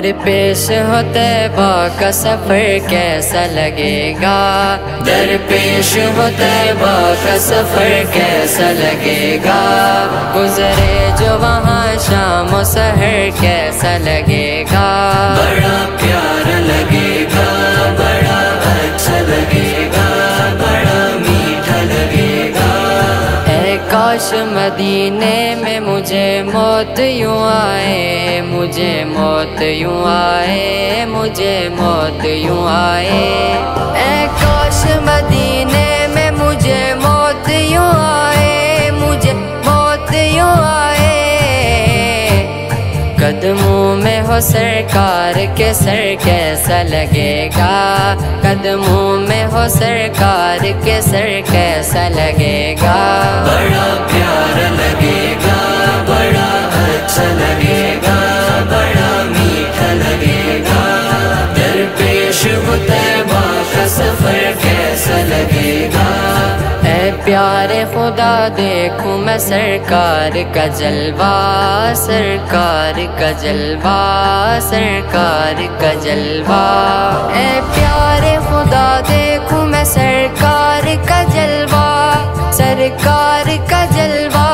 درپیش ہو طیبہ کا سفر کیسا لگے گا، درپیش ہو طیبہ کا سفر کیسا لگے گا، گزرے جو وہاں شام و سحر کیسا لگے گا، بڑا پیارا لگے گا، بڑا اچھا لگے گا، بڑا میٹھا لگے گا۔ اے کاش مدینے میں مجھے موت یوں آئے، مجھے موت یوں آئے، مجھے موت یوں آئے، اے کاش مدینے میں مجھے موت یوں آئے، مجھے موت یوں آئے، قدموں میں ہو سرکار کے سر کیسا لگے گا، قدموں میں ہو سرکار کے سر کیسا لگے گا، بڑا پیارا لگے گا، بڑا اچھا لگے گا، بڑا میٹھا لگے گا، درپیش ہو طیبہ کا سفر کیسا لگے گا۔ اے پیارے خدا دیکھوں میں سرکار کا جلوہ، سرکار کا جلوہ، سرکار کا جلوہ، اے پیارے خدا دیکھوں میں سرکار کا جلوہ، سرکار کا جلوہ،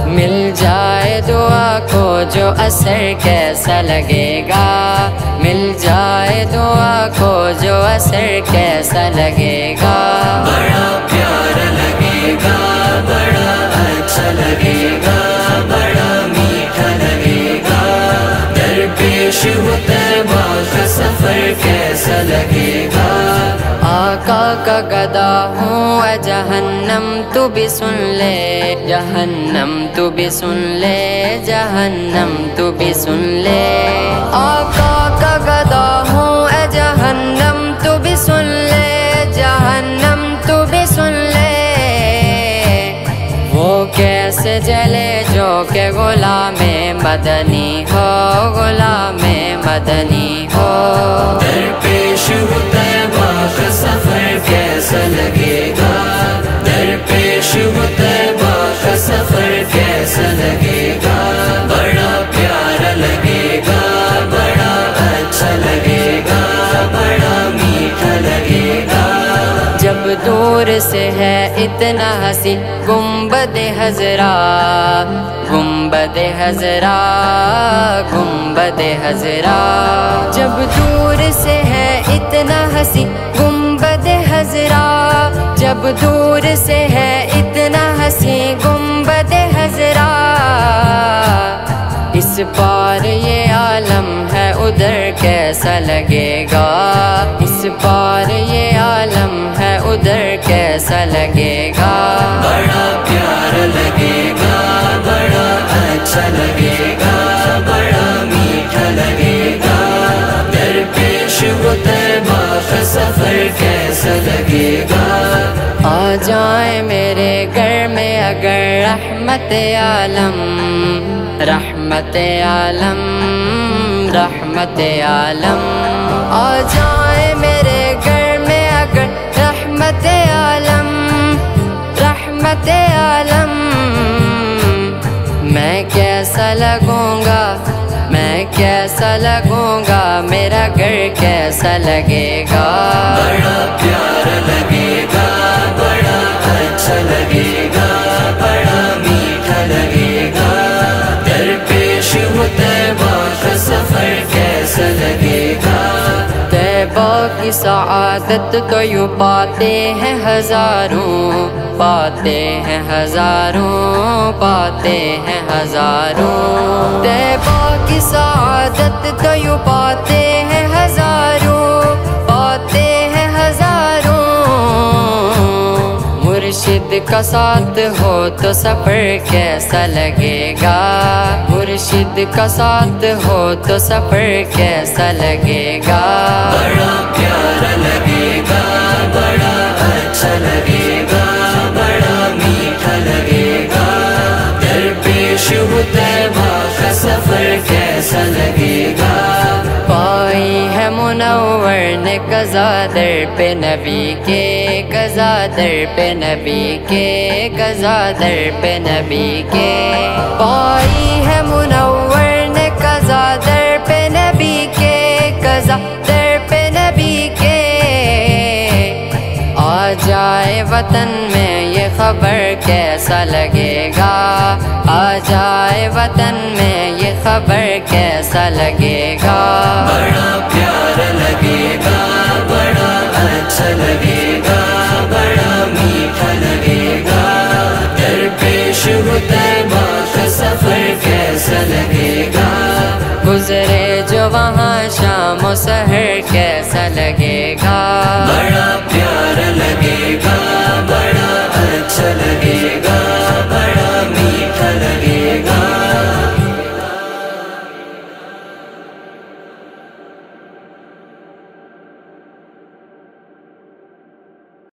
مل جائے دعا کو جو اثر کیسا لگے گا، مل جائے دعا کو جو اثر کیسا لگے گا، بڑا پیارا لگے گا، بڑا اچھا لگے گا، بڑا میٹھا لگے گا، درپیش ہو طیبہ کا سفر کیسا لگے گا۔ آقا کا گدا ہوں اے جہنم تو بھی سن لے، جہنم تو بھی سن لے، جہنم تو بھی سن لے، آقا کا گدا ہوں اے جہنم تو بھی سن لے، جہنم تو بھی سن لے، وہ کیسے جلے جو کہ غلام مدنی ہو، غلام مدنی ہو، درپیش ہو طیبہ کا سفر کیسا لگے گا، درپیش ہو طیبہ کا سفر کیسا لگے گا، بڑا پیارا لگے گا، بڑا اچھا لگے گا، بڑا میٹھا لگے گا، جب دور سے ہے اتنا حسین گنبد حضرا، گنبد حضرا، گنبد حضرا، جب دور سے ہے اتنا حسین گنبد حضرا، جب دور سے ہے اتنا حسین گنبد حضرا، اس پار یہ عالم ہے ادھر کیسا لگے گا، اس پار یہ عالم ہے ادھر کیسا لگے گا، بڑا پیارا لگے گا، بڑا اچھا لگے گا، بڑا میٹھا لگے گا، درپیش ہو طیبہ کا سفر کیسا لگے گا۔ آ جائیں میرے گھر میں اگر رحمت عالم، رحمت عالم، رحمت عالم، آ جائیں میرے گھر میں اگر رحمت عالم، رحمت عالم، میں کیسا لگوں گا، میں کیسا لگوں گا، میرا گھر کیسا لگے گا، بڑا پیارا لگے گا، بڑا اچھا لگے گا، بڑا میٹھا لگے گا، درپیش ہو طیبہ کا سفر کیسا لگے گا، طیبہ کی سعادت تو یوں پاتے ہیں ہزاروں، پاتے ہیں ہزاروں، پاتے ہیں ہزاروں، طیبہ کی سعادت تو یوں پاتے ہیں ہزاروں، پاتے ہیں ہزاروں، مرشد کا ساتھ ہو تو سفر کیسا لگے گا، مرشد کا ساتھ ہو تو سفر کیسا لگے گا، بڑا پیارا لگے گا، بڑا اچھا لگے گا، بڑا میٹھا لگے گا، درپیش ہو طیبہ کا سفر کیسا لگے گا، پائی ہے منور نے قضا در پہ نبی کے، قضا در پہ نبی کے، قضا در پہ نبی کے، پائی ہے منور نے قضا در کیسا لگے گا، آ جائے وطن میں یہ خبر کیسا لگے گا، بڑا پیارا لگے گا، بڑا اچھا لگے گا، بڑا میٹھا لگے گا، درپیش ہو طیبہ کا سفر کیسا لگے گا، گزرے جو وہاں شام و سحر کیسا لگے گا، بڑا پیارا لگے گا، بڑا اچھا لگے